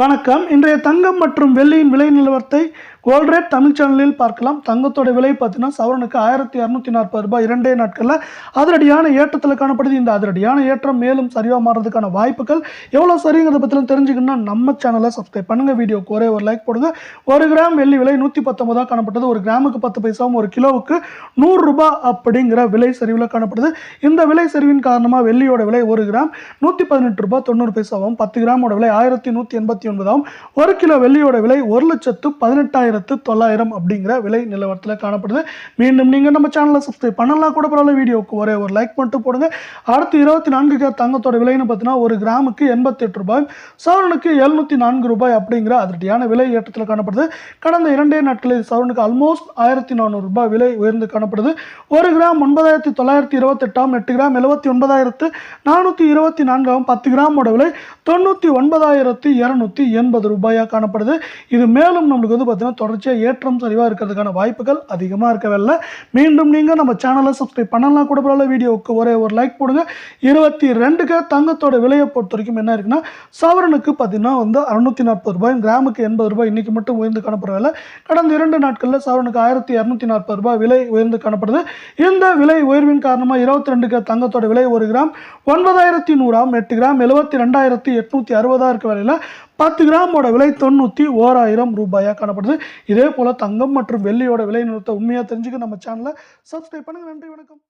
வணக்கம். இன்றைய தங்கம் மற்றும் வெள்ளியின் விலை நிலவரத்தை கோல்ட் ரேட் தமிழ் சேனலில் பார்க்கலாம். தங்கத்தோட விலை பார்த்தீங்கன்னா சவரனுக்கு 1240 ரூபாய் 2 நாட்களில் அதிரடியான ஏற்றத்தில் காணப்படுது. இந்த அதிரடியான ஏற்றம் மேலும் சரியாக மாறுறதுக்கான வாய்ப்புகள் எவ்வளோ சரிங்கிறத பற்றிலாம் தெரிஞ்சுக்கணும்னா நம்ம சேனலை சப்ஸ்கிரைப் பண்ணுங்கள். வீடியோக்கு ஒரே ஒரு லைக் போடுங்க. 1 கிராம் வெள்ளி விலை 119 காணப்பட்டது. 1 கிராமுக்கு 10 பைசாவும் 1 கிலோவுக்கு 100 ரூபாய் அப்படிங்கிற விலை சரிவில் காணப்படுது. இந்த விலை சரிவின் காரணமாக வெள்ளியோட விலை 1 கிராம் 118 ரூபாய் 90 பைசாவும், 10 கிராமோட விலை 1189 1 கிலோ வெள்ளியோட விலை 1,18,900 அப்படிங்கிற விலை நிலவரத்தில் காணப்படுது. மீண்டும் நீங்கள் நம்ம சேனலை சப்ஸ்கிரைப் பண்ணலாம் கூட பரவாயில்ல. வீடியோக்கு ஒரே ஒரு லைக் மட்டும் போடுங்க. அடுத்து 24 கேரட் தங்கத்தோட விலைன்னு பார்த்தீங்கன்னா 1 கிராமுக்கு 88 ரூபாய், சவரனுக்கு 704 ரூபாய் அப்படிங்கிற அதிரடியான விலை ஏற்றத்தில் காணப்படுது. கடந்த 2 நாட்களில் சவரனுக்கு ஆல்மோஸ்ட் 1400 ரூபாய் விலை உயர்ந்து காணப்படுது. 1 கிராம் 9,928, 8 கிராம் 79,424, 10 கிராமோட விலை 99,280 ரூபாயாக காணப்படுது. இது மேலும் நம்மளுக்கு பார்த்தீங்கன்னா தொடர்ச்சியாக ஏற்றம் சரிவாக இருக்கிறதுக்கான வாய்ப்புகள் அதிகமாக இருக்கவில்லை. மீண்டும் நீங்கள் நம்ம சேனலை சப்ஸ்கிரைப் பண்ணலாம் கூட பரவாயில்ல. வீடியோவுக்கு ஒரே ஒரு லைக் போடுங்க. 22 தங்கத்தோட விலையை பொறுத்த வரைக்கும் என்ன இருக்குன்னா சவரனுக்கு பார்த்தீங்கன்னா 640 ரூபாய், கிராமுக்கு 80 ரூபாய் இன்னைக்கு மட்டும் உயர்ந்து காணப்படவில்லை. கடந்த 2 நாட்களில் சவரனுக்கு 1240 ரூபாய் விலை உயர்ந்து காணப்படுது. இந்த விலை உயர்வின் காரணமாக 22 தங்கத்தோட விலை 1 கிராம் 9100, 8 கிராம் 72,860 இருக்க வேலையில் 10 கிராமோட விலை 91,000 ரூபாயாக காணப்படுது. இதே போல தங்கம் மற்றும் வெள்ளியோட விலை நிறுத்த உண்மையாக தெரிஞ்சுக்க நம்ம சேனலை சப்ஸ்கிரைப் பண்ணுங்க. நன்றி, வணக்கம்.